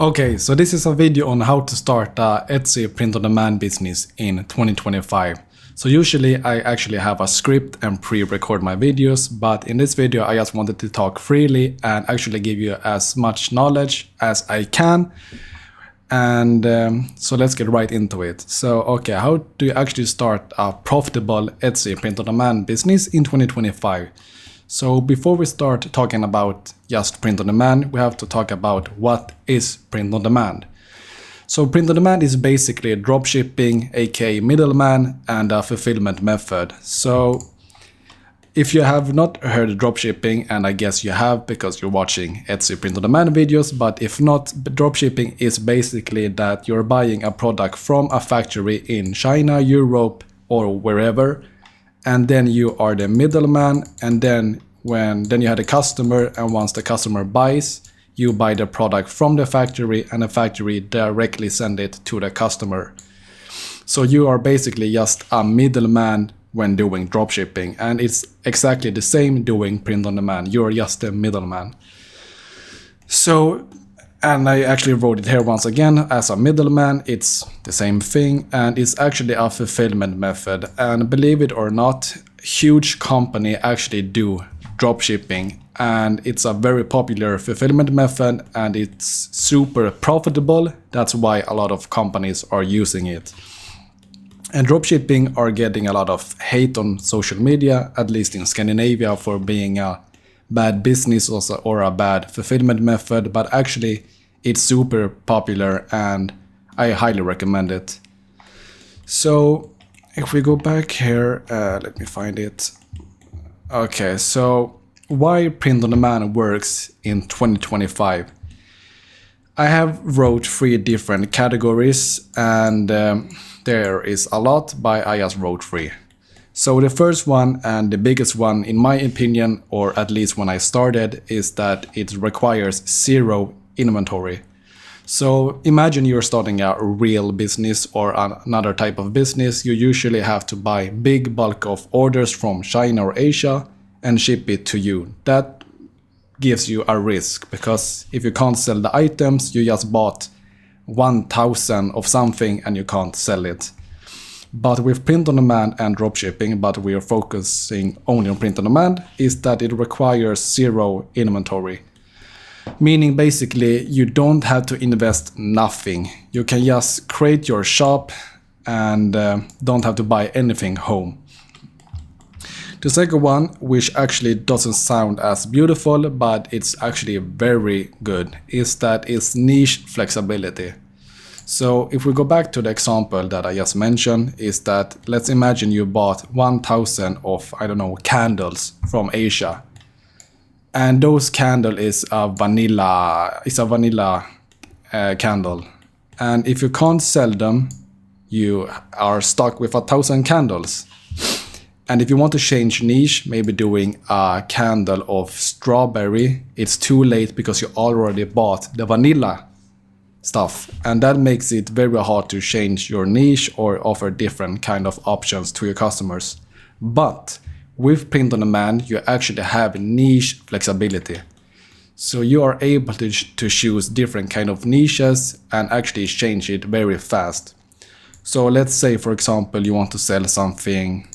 Okay, so this is a video on how to start a Etsy print-on-demand business in 2025. So usually I actually have a script and pre-record my videos, but in this video I just wanted to talk freely and actually give you as much knowledge as I can. And so let's get right into it. So okay, how do you actually start a profitable Etsy print-on-demand business in 2025? So before we start talking about just print on demand, we have to talk about what is print on demand. So print on demand is basically dropshipping, aka middleman, and a fulfillment method. So if you have not heard dropshipping, and I guess you have because you're watching Etsy print on demand videos, but if not, dropshipping is basically that you're buying a product from a factory in China, Europe, or wherever, and then you are the middleman, and then you have a customer, and once the customer buys, you buy the product from the factory, and the factory directly send it to the customer. So you are basically just a middleman when doing dropshipping, and it's exactly the same doing print on demand. You're just a middleman. So, and I actually wrote it here once again, as a middleman, it's the same thing, and it's actually a fulfillment method. And believe it or not, huge company actually do dropshipping, and it's a very popular fulfillment method, and it's super profitable. That's why a lot of companies are using it. And dropshipping are getting a lot of hate on social media, at least in Scandinavia, for being a bad business or a bad fulfillment method, but actually it's super popular and I highly recommend it. So if we go back here, let me find it. Okay, so why print on demand works in 2025. I have wrote 3 different categories, and there is a lot, but I just wrote 3. So the first one, and the biggest one in my opinion, or at least when I started, is that it requires 0 inventory. So imagine you're starting a real business or another type of business. You usually have to buy big bulk of orders from China or Asia and ship it to you. That gives you a risk, because if you can't sell the items, you just bought 1,000 of something and you can't sell it. But with print on demand and dropshipping, but we are focusing only on print on demand, is that it requires 0 inventory. Meaning basically you don't have to invest nothing. You can just create your shop and don't have to buy anything home. The second one, which actually doesn't sound as beautiful, but it's actually very good, is that it's niche flexibility. So if we go back to the example that I just mentioned, is that let's imagine you bought 1,000 of, I don't know, candles from Asia. And those candle is a vanilla candle. And if you can't sell them, you are stuck with 1,000 candles. And if you want to change niche, maybe doing a candle of strawberry, it's too late because you already bought the vanilla stuff. And that makes it very hard to change your niche or offer different kind of options to your customers. But with print on demand, you actually have niche flexibility. So you are able to choose different kind of niches and actually change it very fast. So let's say, for example, you want to sell something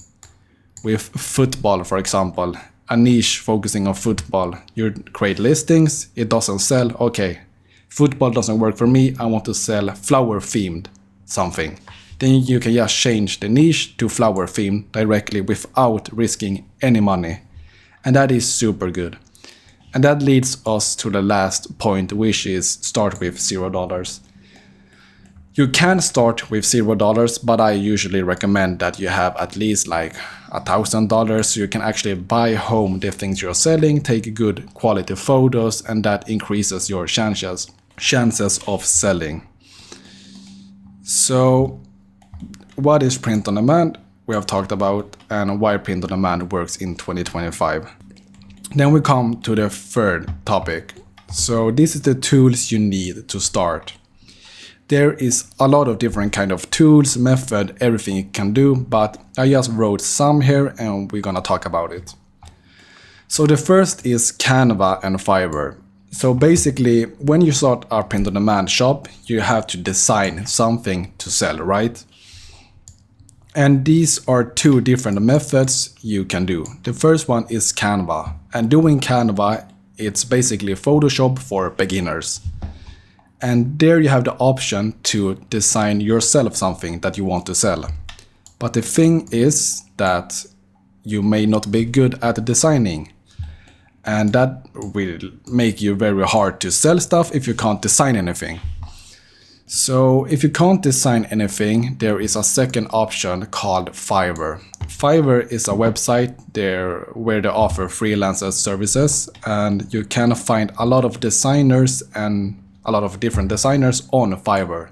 with football, for example, a niche focusing on football. You create listings, it doesn't sell, okay, football doesn't work for me, I want to sell flower themed something. Then you can just change the niche to flower theme directly without risking any money. And that is super good. And that leads us to the last point, which is start with $0. You can start with $0, but I usually recommend that you have at least like $1,000 so you can actually buy home the things you're selling, take good quality photos, and that increases your chances of selling. So what is print on demand? We have talked about, and why print on demand works in 2025. Then we come to the third topic. So this is the tools you need to start. There is a lot of different kind of tools, method, everything you can do, but I just wrote some here and we're gonna talk about it. So the first is Canva and Fiverr. So basically, when you start a print-on-demand shop, you have to design something to sell, right? And these are two different methods you can do. The first one is Canva. And doing Canva, it's basically Photoshop for beginners. And there you have the option to design yourself something that you want to sell. But the thing is that you may not be good at designing. And that will make you very hard to sell stuff if you can't design anything. So if you can't design anything, there is a second option called Fiverr. Fiverr is a website there where they offer freelancer services, and you can find a lot of designers and a lot of different designers on Fiverr.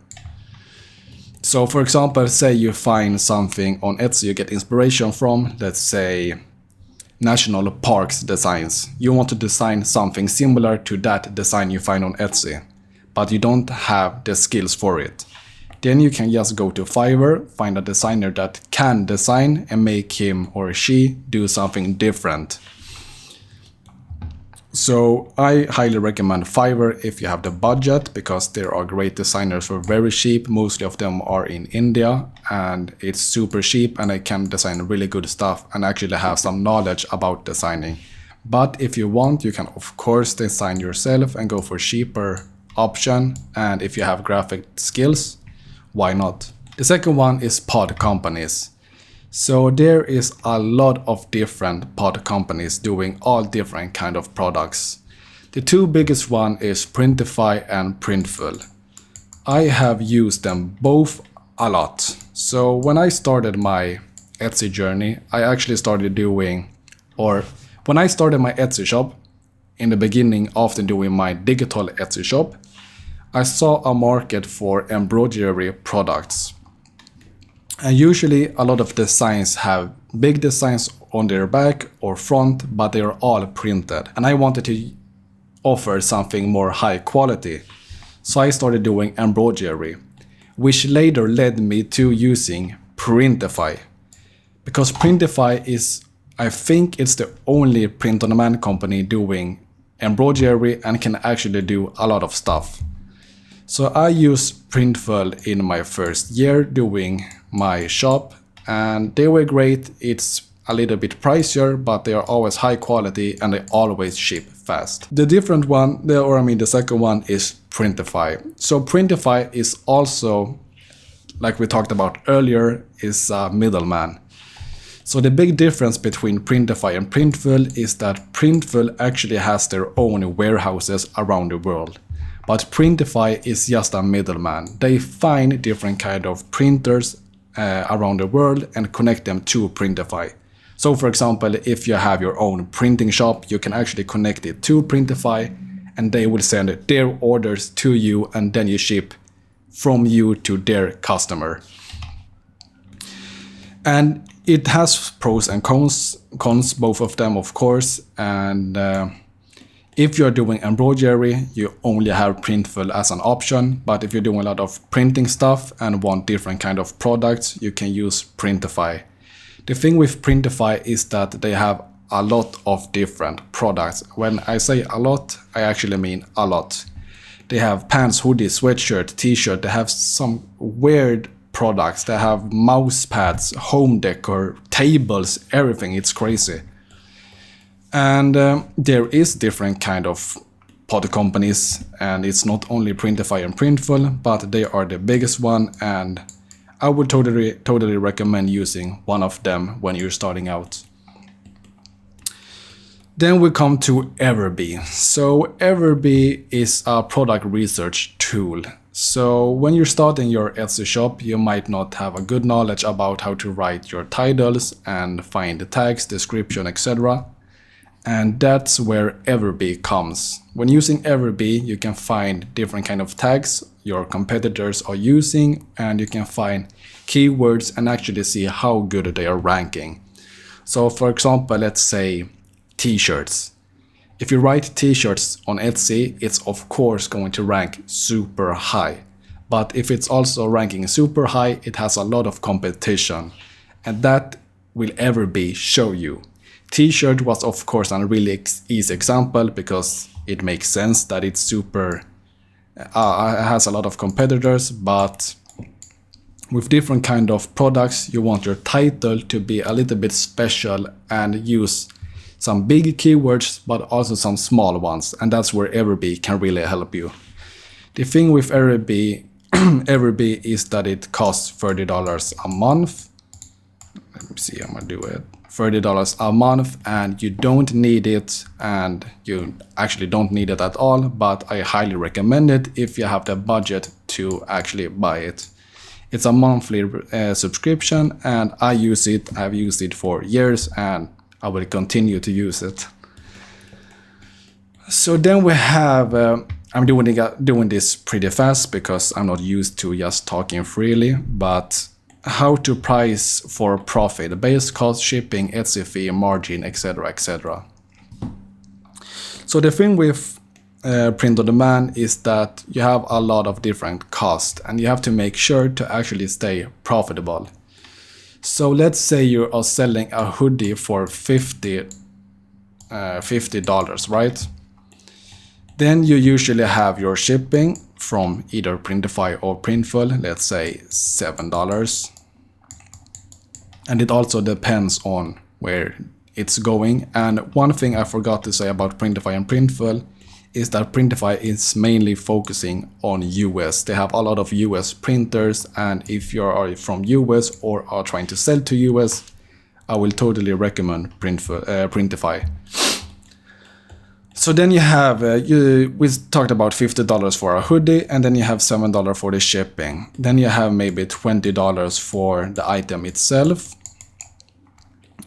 So for example, say you find something on Etsy you get inspiration from, let's say national parks designs. You want to design something similar to that design you find on Etsy, but you don't have the skills for it. Then you can just go to Fiverr, find a designer that can design and make him or she do something different. So I highly recommend Fiverr if you have the budget, because there are great designers for very cheap. Mostly of them are in India, and it's super cheap, and they can design really good stuff and actually have some knowledge about designing. But if you want, you can of course design yourself and go for cheaper option, and if you have graphic skills, why not? The second one is pod companies. So there is a lot of different pod companies doing all different kind of products. The two biggest one is Printify and Printful. I have used them both a lot. So when I started my Etsy journey, I actually started doing, or when I started my Etsy shop, in the beginning after doing my digital Etsy shop, I saw a market for embroidery products. And usually a lot of designs have big designs on their back or front, but they are all printed. And I wanted to offer something more high quality. So I started doing embroidery, which later led me to using Printify. Because Printify is, I think it's the only print-on-demand company doing embroidery and can actually do a lot of stuff. So I used Printful in my first year doing my shop, and they were great. It's a little bit pricier, but they are always high quality and they always ship fast. The different one, the second one is Printify. So Printify is also, like we talked about earlier, is a middleman. So the big difference between Printify and Printful is that Printful actually has their own warehouses around the world. But Printify is just a middleman. They find different kind of printers around the world and connect them to Printify. So for example, if you have your own printing shop, you can actually connect it to Printify, and they will send their orders to you, and then you ship from you to their customer. And it has pros and cons, both of them of course. And if you're doing embroidery, you only have Printful as an option. But if you're doing a lot of printing stuff and want different kind of products, you can use Printify. The thing with Printify is that they have a lot of different products. When I say a lot, I actually mean a lot. They have pants, hoodies, sweatshirt, t-shirt. They have some weird products. They have mouse pads, home decor, tables, everything. It's crazy. And there is different kind of pod companies, and it's not only Printify and Printful, but they are the biggest one, and I would totally recommend using one of them when you're starting out. Then we come to Everbe. So Everbe is a product research tool. So when you're starting your Etsy shop, you might not have a good knowledge about how to write your titles and find the tags, description, etc. And that's where Everbe comes. When using Everbe, you can find different kind of tags your competitors are using, and you can find keywords and actually see how good they are ranking. So for example, let's say t-shirts. If you write t-shirts on Etsy, it's of course going to rank super high. But if it's also ranking super high, it has a lot of competition. And that will Everbe show you. T-shirt was of course a really easy example because it makes sense that it's super, has a lot of competitors, but with different kind of products, you want your title to be a little bit special and use some big keywords, but also some small ones. And that's where Everbe can really help you. The thing with Everbe, Everbe is that it costs $30 a month. Let me see, I'm gonna do it. $30 a month, and you don't need it, and you actually don't need it at all, but I highly recommend it if you have the budget to actually buy it. It's a monthly subscription, and I use it. I've used it for years, and I will continue to use it. So then we have, I'm doing this pretty fast because I'm not used to just talking freely, but how to price for profit, base cost, shipping, Etsy fee, margin, etc., etc. So the thing with print on demand is that you have a lot of different costs, and you have to make sure to actually stay profitable. So let's say you are selling a hoodie for $50, right? Then you usually have your shipping from either Printify or Printful, let's say $7. And it also depends on where it's going. And one thing I forgot to say about Printify and Printful is that Printify is mainly focusing on US. They have a lot of US printers, and if you are from US or are trying to sell to US, I will totally recommend Printify. So then you have, we talked about $50 for a hoodie, and then you have $7 for the shipping. Then you have maybe $20 for the item itself.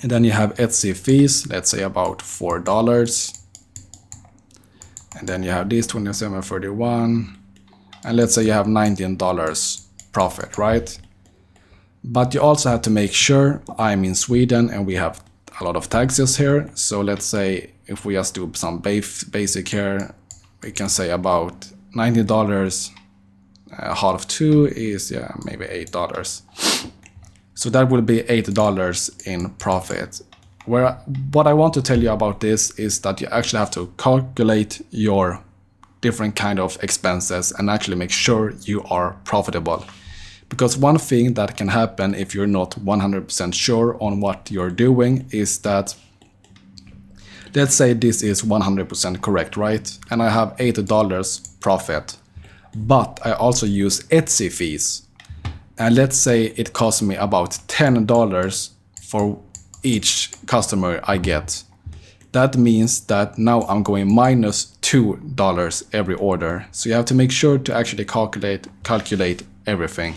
And then you have Etsy fees, let's say about $4. And then you have this $27.31. And let's say you have $19 profit, right? But you also have to make sure, I'm in Sweden and we have a lot of taxes here. So let's say if we just do some basic here, we can say about $90. Half of 2 is maybe $8. So that will be $8 in profit. What I want to tell you about this is that you actually have to calculate your different kind of expenses and actually make sure you are profitable. Because one thing that can happen if you're not 100% sure on what you're doing is that, let's say this is 100% correct, right? And I have $8 profit, but I also use Etsy fees. And let's say it costs me about $10 for each customer I get. That means that now I'm going minus $2 every order. So you have to make sure to actually calculate everything.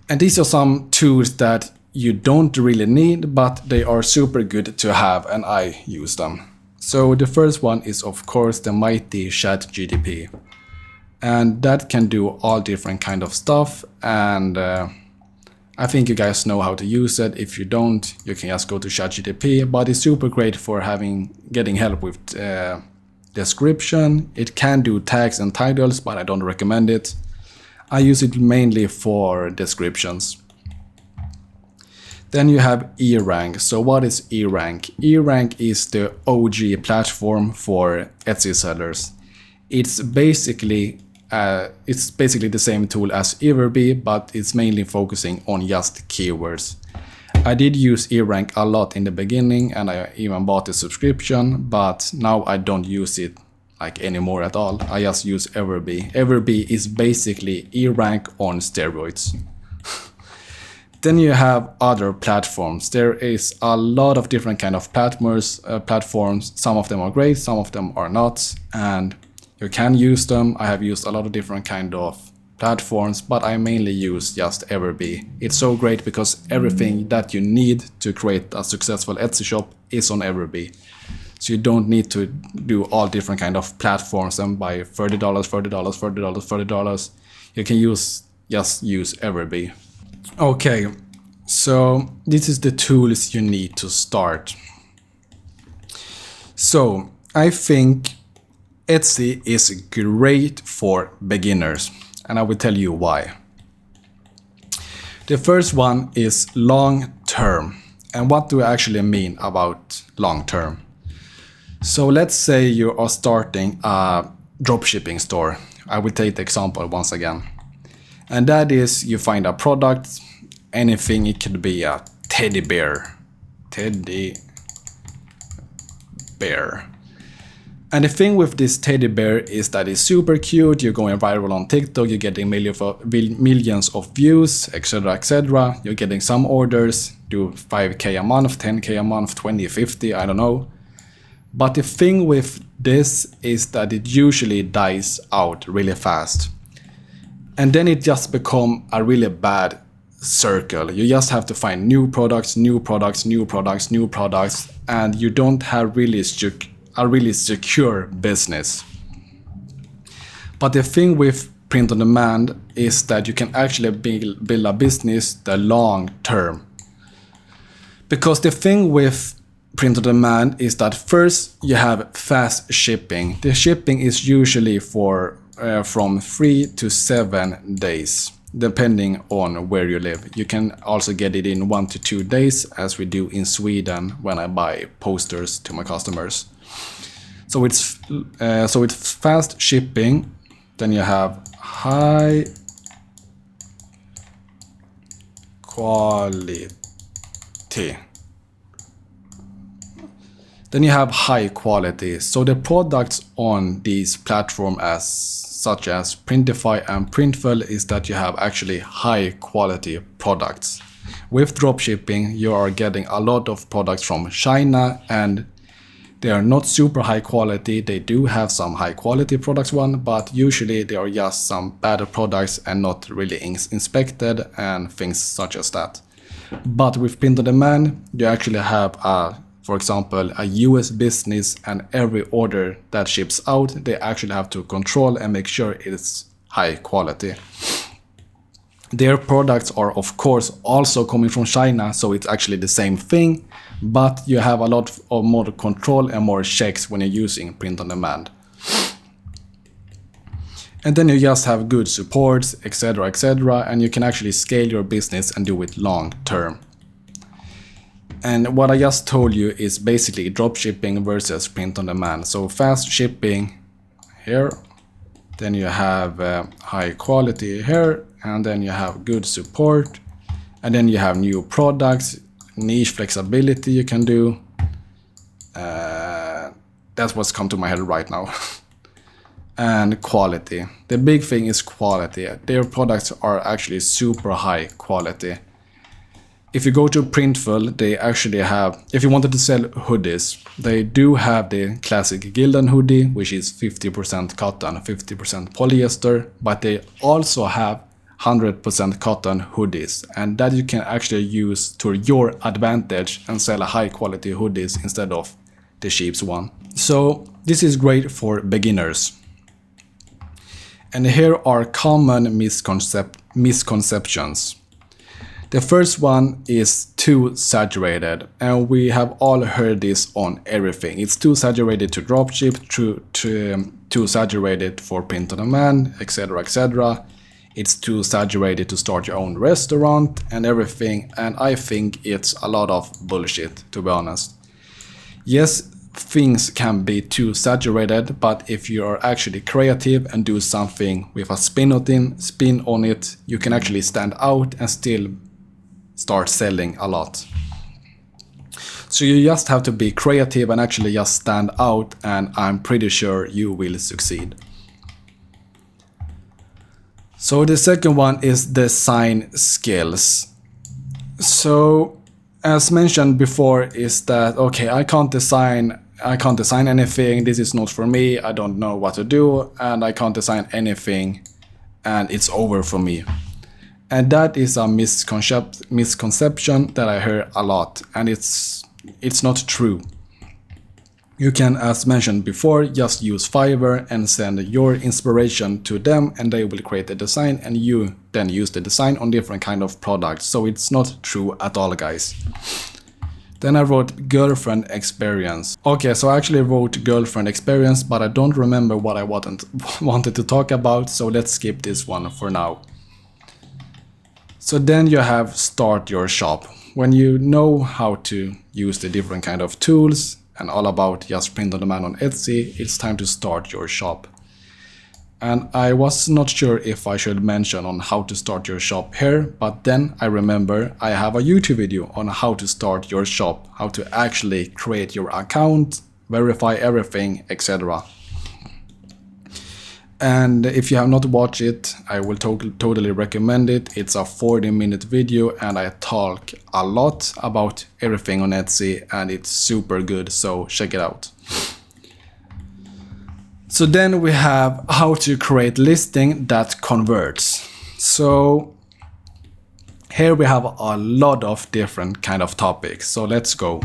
And these are some tools that you don't really need, but they are super good to have, and I use them. So the first one is of course the mighty ChatGPT. And that can do all different kind of stuff, and I think you guys know how to use it. If you don't, you can just go to ChatGPT, but it's super great for getting help with description. It can do tags and titles, but I don't recommend it. I use it mainly for descriptions. Then you have eRank. So what is eRank? eRank is the OG platform for Etsy sellers. It's basically the same tool as Everbe, but it's mainly focusing on just keywords. I did use eRank a lot in the beginning, and I even bought a subscription, but now I don't use it anymore at all. I just use Everbe. Everbe is basically eRank on steroids. Then you have other platforms. There is a lot of different kind of platforms. Some of them are great, some of them are not, and you can use them. I have used a lot of different kind of platforms, but I mainly use just Everbe. It's so great because everything that you need to create a successful Etsy shop is on Everbe. So you don't need to do all different kind of platforms and buy $30, $40, $40, $40. You can just use Everbe. Okay, so this is the tools you need to start. So I think Etsy is great for beginners, and I will tell you why. The first one is long term. And what do I actually mean about long term? So let's say you are starting a dropshipping store. I will take the example once again. And that is, you find a product, anything, it could be a teddy bear. And the thing with this teddy bear is that it's super cute, you're going viral on TikTok, you're getting millions of views, etc, etc. You're getting some orders, do 5k a month, 10k a month, 20, 50, I don't know. But the thing with this is that it usually dies out really fast. And then it just becomes a really bad circle. You just have to find new products, and you don't have a really secure business. But the thing with print on demand is that you can actually build a business the long term. Because the thing with print on demand is that first you have fast shipping. The shipping is usually for from 3 to 7 days, depending on where you live. You can also get it in 1 to 2 days, as we do in Sweden when I buy posters to my customers. So it's fast shipping. Then you have high quality. Then you have high quality. So the products on these platforms such as Printify and Printful is that you have actually high quality products. With dropshipping, you are getting a lot of products from China, and they are not super high quality. They do have some high quality products but usually they are just some bad products and not really inspected and things such as that. But with print on demand, you actually have for example, a US business, and every order that ships out, they actually have to control and make sure it's high quality. Their products are of course also coming from China, so it's actually the same thing, but you have a lot of more control and more checks when you're using print on demand. And then you just have good supports, etc, and you can actually scale your business and do it long term. And what I just told you is basically dropshipping versus print on demand. So fast shipping here, then you have high quality here, and then you have good support, and then you have new products, niche flexibility you can do. That's what's come to my head right now. And quality. The big thing is quality. Their products are actually super high quality. If you go to Printful, they actually have, if you wanted to sell hoodies, they do have the classic Gildan hoodie, which is 50% cotton, 50% polyester, but they also have 100% cotton hoodies, and that you can actually use to your advantage and sell a high quality hoodies instead of the cheap one. So this is great for beginners. And here are common misconceptions. The first one is too saturated, and we have all heard this on everything. It's too saturated to dropship, too saturated for print on demand, etc, etc. It's too saturated to start your own restaurant and everything, and I think it's a lot of bullshit, to be honest. Yes, things can be too saturated, but if you are actually creative and do something with a spin on it, you can actually stand out and still start selling a lot. So you just have to be creative and actually just stand out, and I'm pretty sure you will succeed. So the second one is design skills. So as mentioned before is that, okay, I can't design anything, this is not for me, I don't know what to do, and I can't design anything, and it's over for me. And that is a misconception that I hear a lot, and it's not true. You can, as mentioned before, just use Fiverr and send your inspiration to them, and they will create a design, and you then use the design on different kind of products. So it's not true at all, guys. Then I wrote girlfriend experience. Okay, so I actually wrote girlfriend experience, but I don't remember what I wanted to talk about, so let's skip this one for now. So then you have start your shop. When you know how to use the different kind of tools, and all about just print on demand on Etsy, it's time to start your shop. And I was not sure if I should mention on how to start your shop here, but then I remember I have a YouTube video on how to start your shop, how to actually create your account, verify everything, etc. And if you have not watched it, I will totally recommend it. It's a 40-minute video and I talk a lot about everything on Etsy and it's super good, so check it out. So then we have how to create listing that converts. So here we have a lot of different kind of topics, so let's go.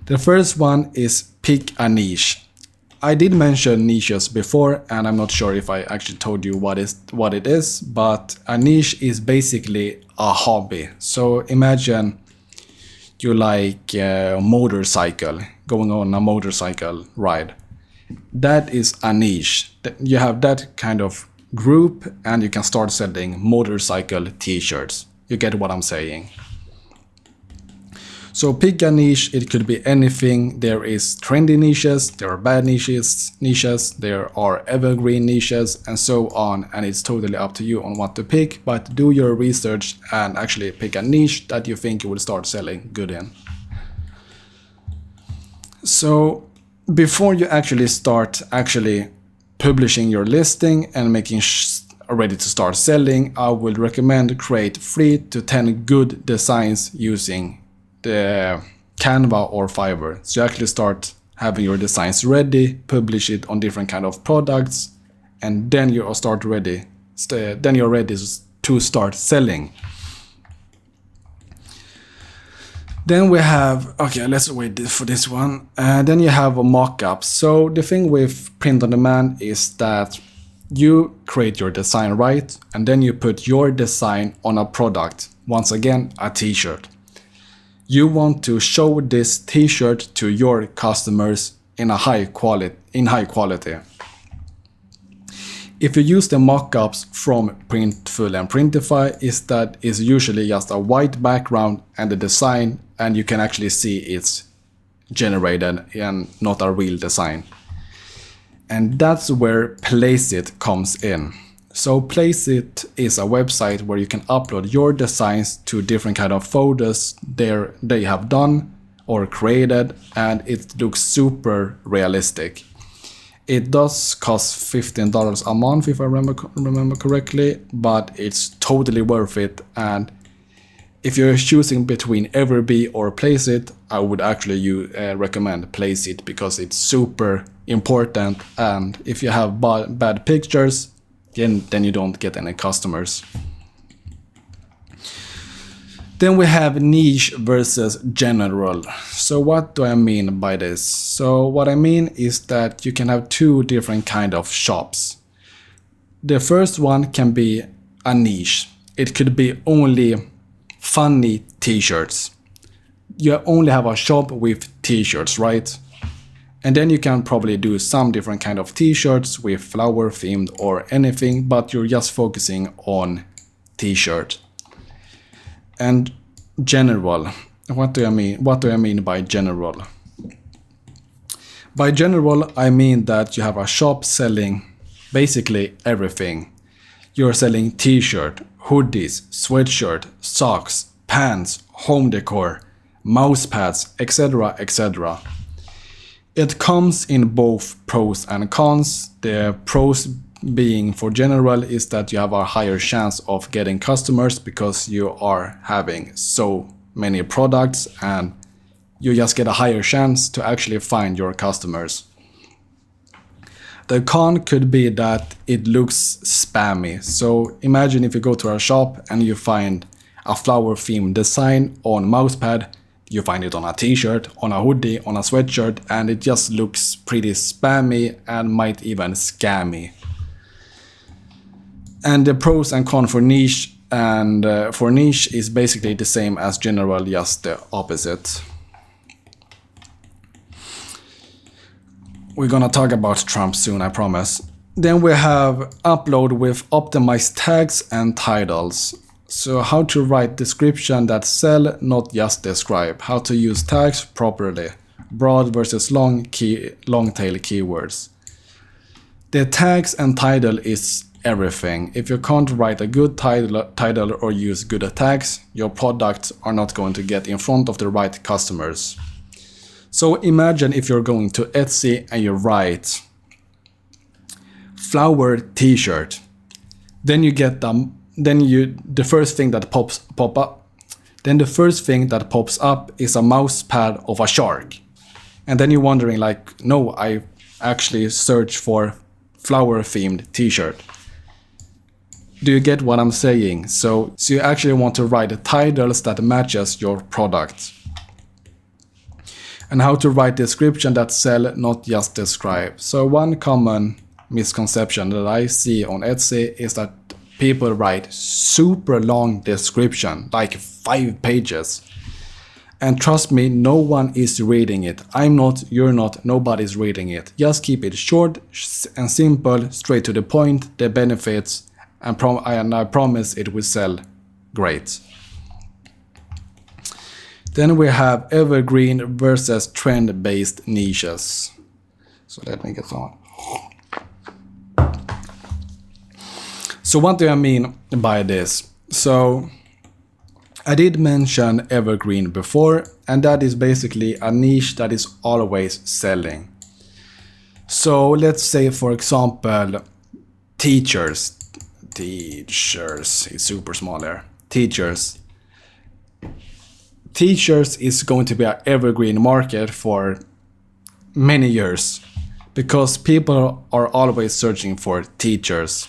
The first one is pick a niche. I did mention niches before and I'm not sure if I actually told you what it is, but a niche is basically a hobby. So imagine you like a motorcycle, going on a motorcycle ride. That is a niche. You have that kind of group and you can start selling motorcycle t-shirts. You get what I'm saying? So pick a niche, it could be anything. There is trendy niches, there are bad niches, there are evergreen niches and so on, and it's totally up to you on what to pick, but do your research and actually pick a niche that you think you will start selling good in. So before you actually start publishing your listing and making ready to start selling, I would recommend create 3 to 10 good designs using the Canva or Fiverr. So you actually start having your designs ready, publish it on different kind of products, and then you're ready to start selling. Then we have, okay, let's wait for this one. Then you have a mock-up. So the thing with print on demand is that you create your design, right? And then you put your design on a product. Once again, a t-shirt. You want to show this t-shirt to your customers in high quality. If you use the mockups from Printful and Printify, is usually just a white background and the design, and you can actually see it's generated and not a real design. And that's where Placeit comes in. So Placeit is a website where you can upload your designs to different kind of photos they have done or created, and it looks super realistic. It does cost $15 a month if I remember correctly, but it's totally worth it. And if you're choosing between Everbe or Placeit, I would actually recommend Placeit because it's super important, and if you have bad pictures, then you don't get any customers. Then we have niche versus general. So what do I mean by this? So what I mean is that you can have 2 different kind of shops. The first one can be a niche. It could be only funny t-shirts. You only have a shop with t-shirts, right? And then you can probably do some different kind of t-shirts with flower themed or anything, but you're just focusing on t-shirt. And general, what do I mean? What do I mean by general? By general, I mean that you have a shop selling basically everything. You're selling t-shirt, hoodies, sweatshirt, socks, pants, home decor, mouse pads, etc., etc. It comes in both pros and cons. The pros being for general is that you have a higher chance of getting customers because you are having so many products and you just get a higher chance to actually find your customers. The con could be that it looks spammy. So imagine if you go to a shop and you find a flower themed design on mousepad, you find it on a t-shirt, on a hoodie, on a sweatshirt, and it just looks pretty spammy and might even scammy. And the pros and cons for niche is basically the same as general, just the opposite. We're gonna talk about Trump soon, I promise. Then we have upload with optimized tags and titles. So how to write description that sell, not just describe. How to use tags properly. broad versus long tail keywords. The tags and title is everything. If you can't write a good title or use good tags, your products are not going to get in front of the right customers. So imagine if you're going to Etsy and you write flower t-shirt. Then you get the first thing that pops up is a mouse pad of a shark. And then you're wondering like, no, I actually searched for flower themed t-shirt. Do you get what I'm saying? So you actually want to write titles that matches your product. And how to write description that sell, not just describe. So one common misconception that I see on Etsy is that people write super long description, like 5 pages. And trust me, no one is reading it. I'm not, you're not, nobody's reading it. Just keep it short and simple, straight to the point, the benefits, and I promise it will sell great. Then we have evergreen versus trend-based niches. So let me get on. So what do I mean by this? So I did mention evergreen before, and that is basically a niche that is always selling. So let's say, for example, teachers, it's super small there, teachers is going to be an evergreen market for many years because people are always searching for teachers.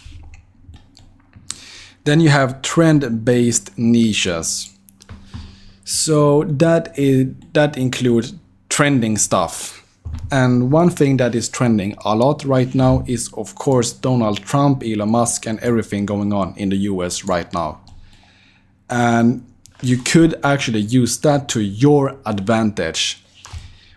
Then you have trend-based niches. So that includes trending stuff. And one thing that is trending a lot right now is, of course, Donald Trump, Elon Musk, and everything going on in the US right now. And you could actually use that to your advantage.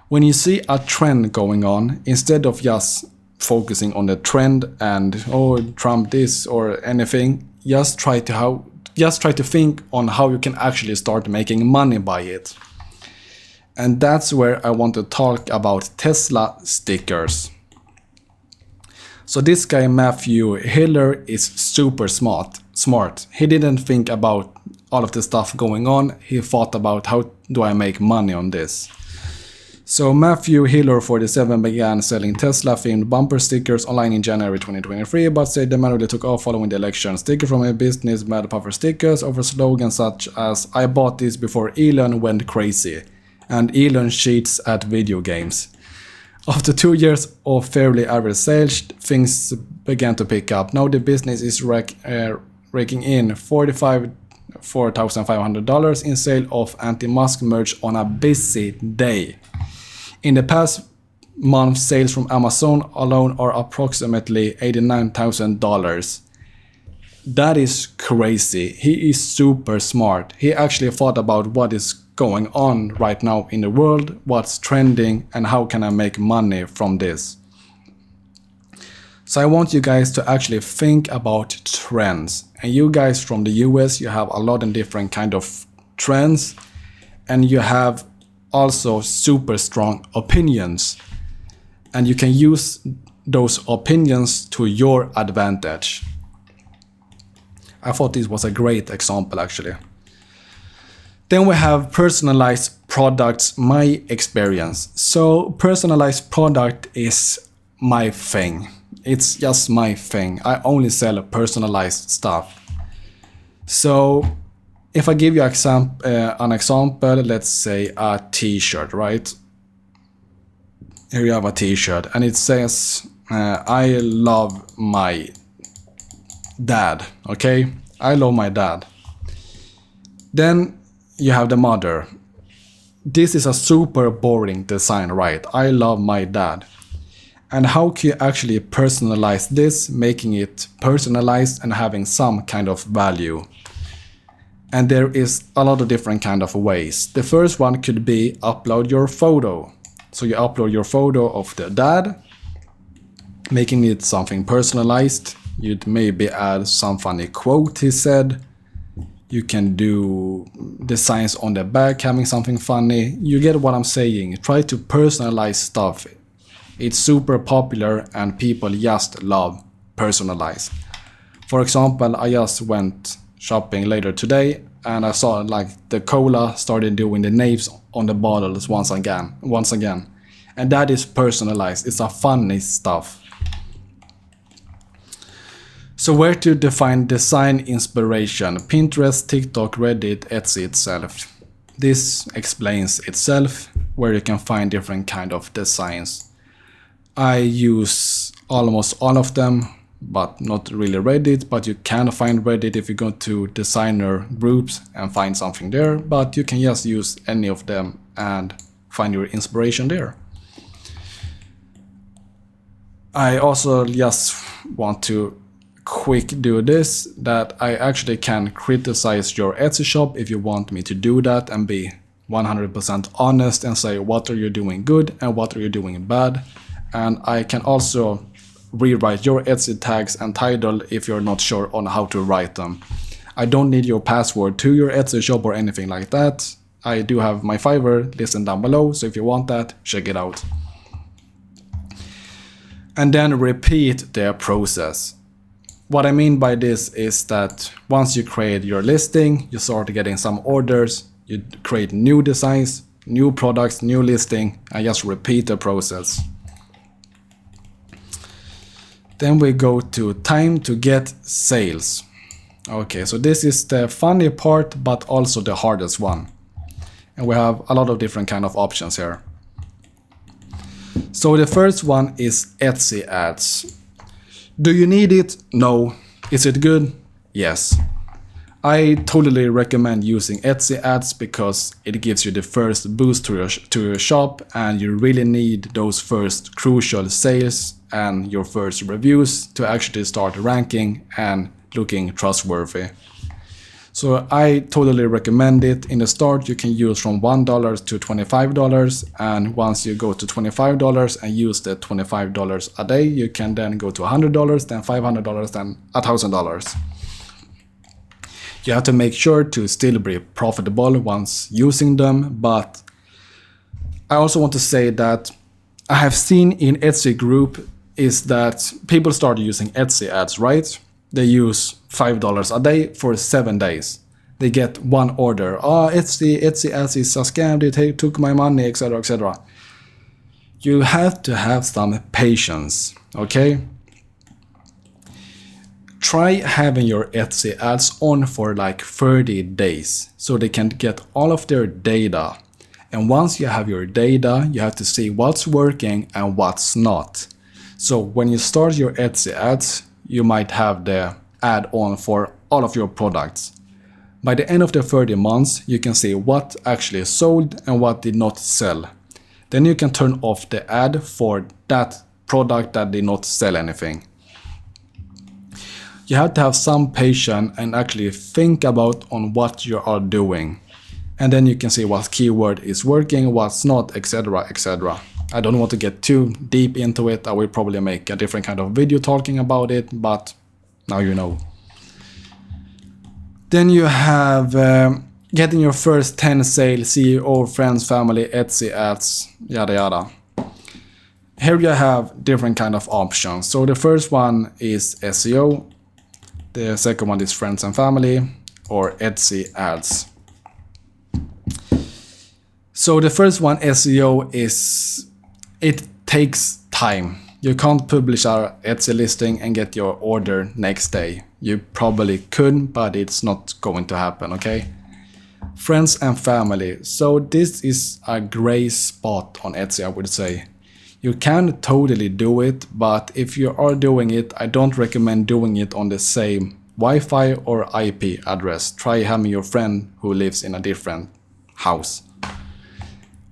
When you see a trend going on, instead of just focusing on the trend and, oh, Trump this or anything, just try to think on how you can actually start making money by it. And that's where I want to talk about Tesla stickers. So this guy Matthew Hiller is super smart. He didn't think about all of the stuff going on. He thought about how do I make money on this. So Matthew Hiller, 47, began selling Tesla-themed bumper stickers online in January 2023, but said the man really took off following the election. Sticker from a business, Mad Puffer Stickers, offer slogans such as "I bought this before Elon went crazy" and "Elon cheats at video games." After 2 years of fairly average sales, things began to pick up. Now the business is raking in $4,500 in sale of anti-Musk merch on a busy day. In the past month, sales from Amazon alone are approximately $89,000. That is crazy. He is super smart. He actually thought about what is going on right now in the world, what's trending, and how can I make money from this. So I want you guys to actually think about trends. And you guys from the US, you have a lot of different kind of trends, and you have also super strong opinions. And you can use those opinions to your advantage. I thought this was a great example actually. Then we have personalized products, my experience. So personalized product is my thing. It's just my thing. I only sell personalized stuff. So if I give you an example, let's say a t-shirt, right? Here you have a t-shirt and it says, I love my dad, okay? I love my dad. Then you have the mother. This is a super boring design, right? I love my dad. And how can you actually personalize this, making it personalized and having some kind of value? And there is a lot of different kind of ways. The first one could be upload your photo. So you upload your photo of the dad, making it something personalized. You'd maybe add some funny quote he said. You can do designs on the back, having something funny. You get what I'm saying. Try to personalize stuff. It's super popular and people just love personalize. For example, I just went shopping later today and I saw like the cola started doing the names on the bottles once again. And that is personalized. It's a funny stuff. So where to define design inspiration? Pinterest, TikTok, Reddit, Etsy itself. This explains itself where you can find different kind of designs. I use almost all of them, but not really Reddit, but you can find Reddit if you go to designer groups and find something there, but you can just use any of them and find your inspiration there. I also just want to quick do this, that I actually can criticize your Etsy shop if you want me to do that and be 100% honest and say what are you doing good and what are you doing bad. And I can also rewrite your Etsy tags and title if you're not sure on how to write them. I don't need your password to your Etsy shop or anything like that. I do have my Fiverr listed down below, so if you want that, check it out. And then repeat the process. What I mean by this is that once you create your listing, you start getting some orders, you create new designs, new products, new listing, and just repeat the process. Then we go to time to get sales. Okay, so this is the funny part, but also the hardest one. And we have a lot of different kind of options here. So the first one is Etsy ads. Do you need it? No. Is it good? Yes. I totally recommend using Etsy ads because it gives you the first boost to your shop, and you really need those first crucial sales and your first reviews to actually start ranking and looking trustworthy. So I totally recommend it. In the start you can use from $1 to $25, and once you go to $25 and use the $25 a day, you can then go to $100, then $500, then $1,000. You have to make sure to still be profitable once using them, but I also want to say that I have seen in Etsy group is that people start using Etsy ads, right? They use $5 a day for 7 days. They get one order. Etsy ads is a scam, they took my money, etc, etc. You have to have some patience, okay? Try having your Etsy ads on for like 30 days so they can get all of their data. And once you have your data, you have to see what's working and what's not. So when you start your Etsy ads, you might have the ad on for all of your products. By the end of the 30 months, you can see what actually sold and what did not sell. Then you can turn off the ad for that product that did not sell anything. You have to have some patience and actually think about on what you are doing. And then you can see what keyword is working, what's not, etc, etc. I don't want to get too deep into it. I will probably make a different kind of video talking about it, but now you know. Then you have getting your first 10 sales, CEO, friends, family, Etsy ads, yada yada. Here you have different kind of options. So the first one is SEO. The second one is friends and family or Etsy ads. So the first one, SEO, it takes time. You can't publish our Etsy listing and get your order next day. You probably could, but it's not going to happen, okay? Friends and family. So this is a gray spot on Etsy, I would say. You can totally do it, but if you are doing it, I don't recommend doing it on the same Wi-Fi or IP address. Try having your friend who lives in a different house.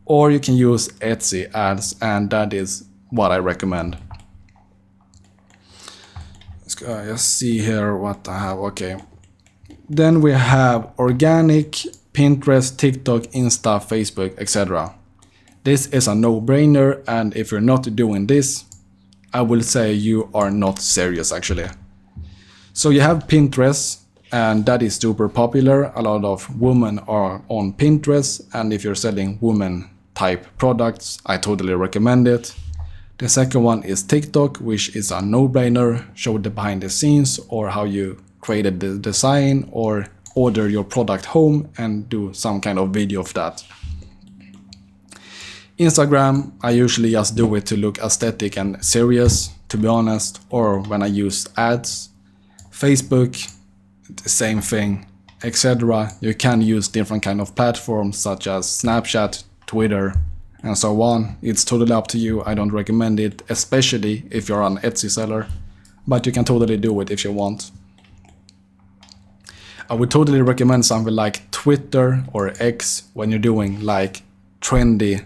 Or you can use Etsy ads, and that is what I recommend. Let's just see here what I have. Okay. Then we have organic, Pinterest, TikTok, Insta, Facebook, etc. This is a no-brainer, and if you're not doing this, I will say you are not serious actually. So you have Pinterest. and that is super popular. A lot of women are on Pinterest, and if you're selling women type products, I totally recommend it. The second one is TikTok, which is a no-brainer. Show the behind the scenes or how you created the design or order your product home and do some kind of video of that. Instagram, I usually just do it to look aesthetic and serious, to be honest, or when I use ads. Facebook, the same thing, etc. You can use different kind of platforms such as Snapchat, Twitter, and so on. It's totally up to you. I don't recommend it, especially if you're an Etsy seller, but you can totally do it if you want. I would totally recommend something like Twitter or X when you're doing like trendy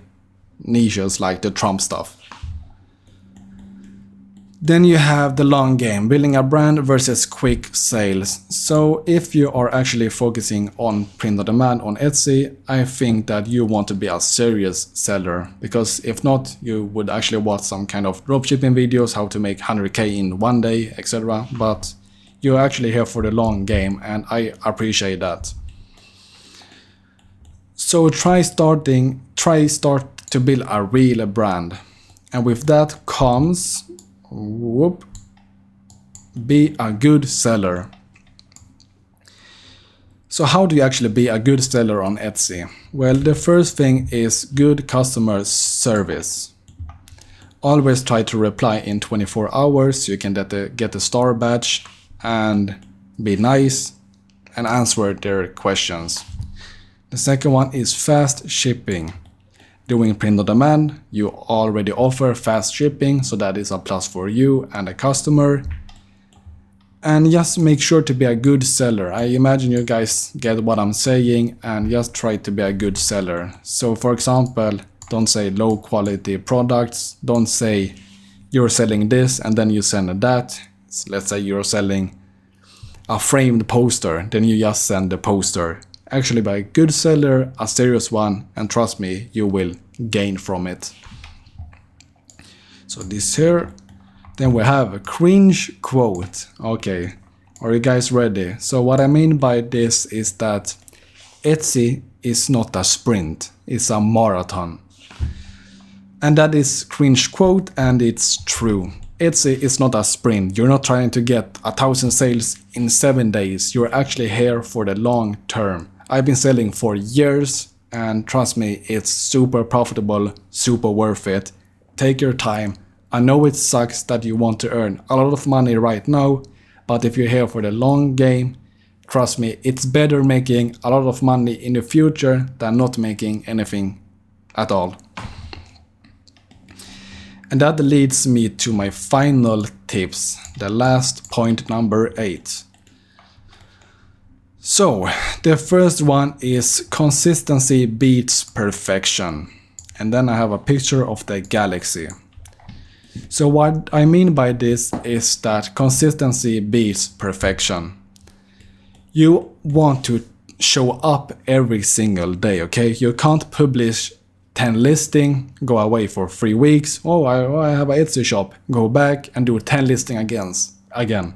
niches like the Trump stuff. Then you have the long game, building a brand versus quick sales. So if you are actually focusing on print on demand on Etsy, I think that you want to be a serious seller, because if not, you would actually watch some kind of dropshipping videos, how to make 100k in one day, etc. But you're actually here for the long game, and I appreciate that. So try start to build a real brand, and with that comes be a good seller. So how do you actually be a good seller on Etsy? Well, the first thing is good customer service. Always try to reply in 24 hours so you can get the star badge, and be nice and answer their questions. The second one is fast shipping. Doing print on demand, you already offer fast shipping, so that is a plus for you and a customer. And just make sure to be a good seller. I imagine you guys get what I'm saying, and just try to be a good seller. So for example, don't say low quality products, don't say you're selling this and then you send that. So let's say you're selling a framed poster, then you just send the poster. Actually be a good seller, a serious one, and trust me, you will gain from it. So this here. Then we have a cringe quote. Okay, are you guys ready? So what I mean by this is that Etsy is not a sprint, it's a marathon. And that is cringe quote, and it's true. Etsy is not a sprint. You're not trying to get 1,000 sales in 7 days. You're actually here for the long term. I've been selling for years, and trust me, it's super profitable, super worth it. Take your time. I know it sucks that you want to earn a lot of money right now, but if you're here for the long game, trust me, it's better making a lot of money in the future than not making anything at all. And that leads me to my final tips, the last point, number 8. So, the first one is consistency beats perfection. And then I have a picture of the galaxy. So what I mean by this is that consistency beats perfection. You want to show up every single day, okay? You can't publish 10 listing, go away for 3 weeks. Oh, I have an Etsy shop. Go back and do 10 listing again.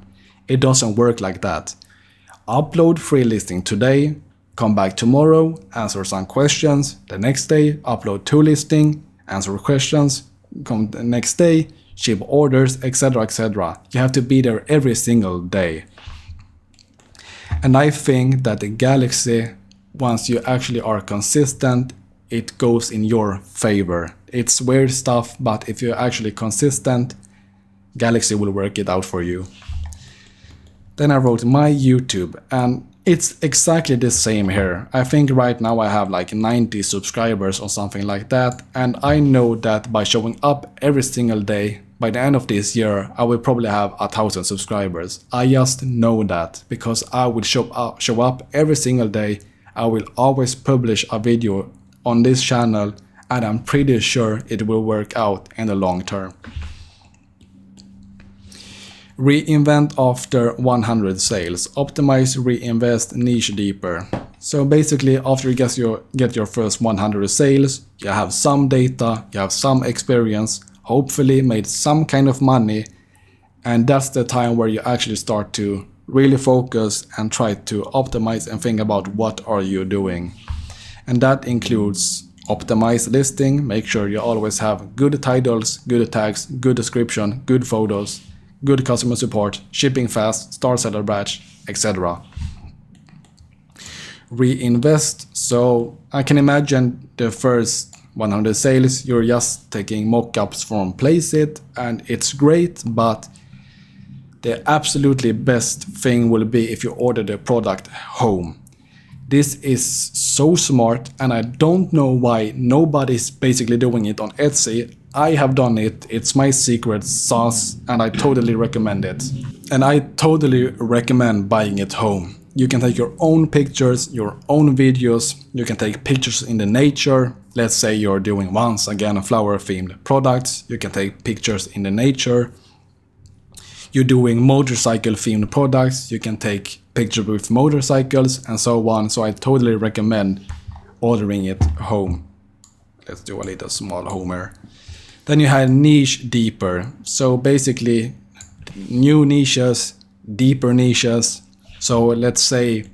It doesn't work like that. Upload 3 listing today, come back tomorrow, answer some questions. The next day, upload 2 listing, answer questions. Come the next day, ship orders, etc, etc. You have to be there every single day. And I think that the galaxy, once you actually are consistent, it goes in your favor. It's weird stuff, but if you're actually consistent, galaxy will work it out for you. Then I wrote my YouTube, and it's exactly the same here. I think right now I have like 90 subscribers or something like that, and I know that by showing up every single day, by the end of this year, I will probably have 1,000 subscribers. I just know that because I will show up every single day. I will always publish a video on this channel, and I'm pretty sure it will work out in the long term. Reinvent after 100 sales. Optimize, reinvest, niche deeper. So basically, after you get your first 100 sales, you have some data, you have some experience, hopefully made some kind of money, and that's the time where you actually start to really focus and try to optimize and think about what are you doing. And that includes optimize listing, make sure you always have good titles, good tags, good description, good photos, good customer support, shipping fast, star seller batch, etc. Reinvest. So I can imagine the first 100 sales, you're just taking mock-ups from Placeit and it's great, but the absolutely best thing will be if you order the product home. This is so smart and I don't know why nobody's basically doing it on Etsy. I have done it, it's my secret sauce and I totally recommend it. And I totally recommend buying it home. You can take your own pictures, your own videos, you can take pictures in the nature. Let's say you're doing once again flower themed products, you can take pictures in the nature. You're doing motorcycle themed products, you can take pictures with motorcycles and so on. So I totally recommend ordering it home. Let's do a little small homer. Then you have niche deeper. So basically new niches, deeper niches. So let's say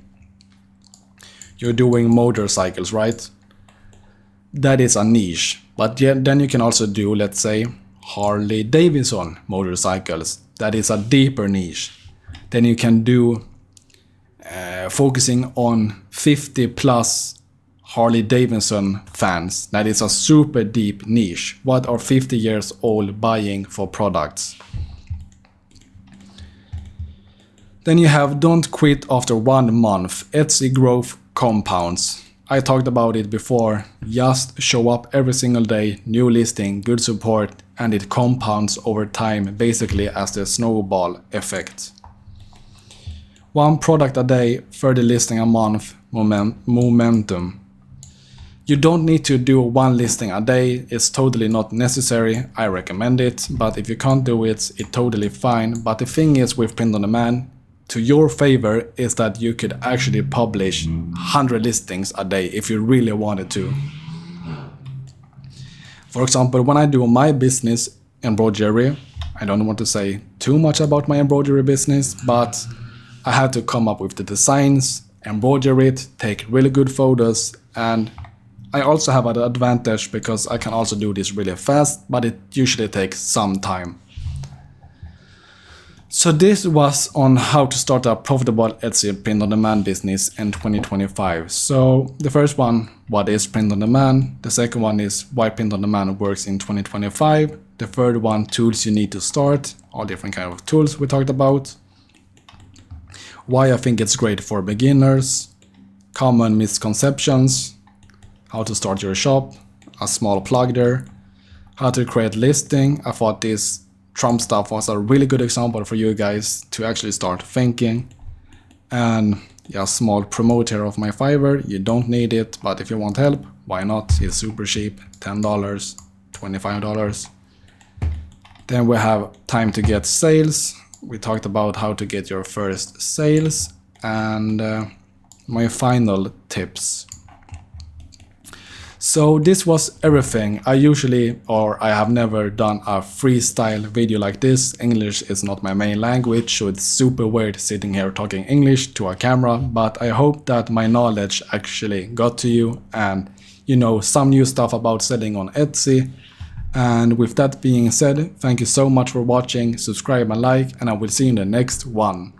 you're doing motorcycles, right? That is a niche. But then you can also do, let's say, Harley Davidson motorcycles. That is a deeper niche. Then you can do focusing on 50 plus Harley Davidson fans. That is a super deep niche. What are 50 years old buying for products? Then you have don't quit after 1 month. Etsy growth compounds. I talked about it before. Just show up every single day, new listing, good support, and it compounds over time, basically as the snowball effect. 1 product a day, 30 listing a month, momentum. You don't need to do 1 listing a day, it's totally not necessary, I recommend it, but if you can't do it, it's totally fine. But the thing is with print on demand, to your favor is that you could actually publish 100 listings a day if you really wanted to. For example, when I do my business, embroidery, I don't want to say too much about my embroidery business, but I had to come up with the designs, embroider it, take really good photos, and I also have an advantage because I can also do this really fast, but it usually takes some time. So this was on how to start a profitable Etsy print on demand business in 2025. So the first one, what is print on demand? The second one is why print on demand works in 2025. The third one, tools you need to start, all different kind of tools we talked about. Why I think it's great for beginners, common misconceptions, how to start your shop, a small plug there, how to create listing. I thought this Trump stuff was a really good example for you guys to actually start thinking. And yeah, small promoter of my Fiverr, you don't need it, but if you want help, why not? It's super cheap, $10, $25. Then we have time to get sales. We talked about how to get your first sales and my final tips. So this was everything. I have never done a freestyle video like this. English is not my main language, so it's super weird sitting here talking English to a camera, but I hope that my knowledge actually got to you and you know some new stuff about selling on Etsy. And with that being said, thank you so much for watching, subscribe and like, and I will see you in the next one.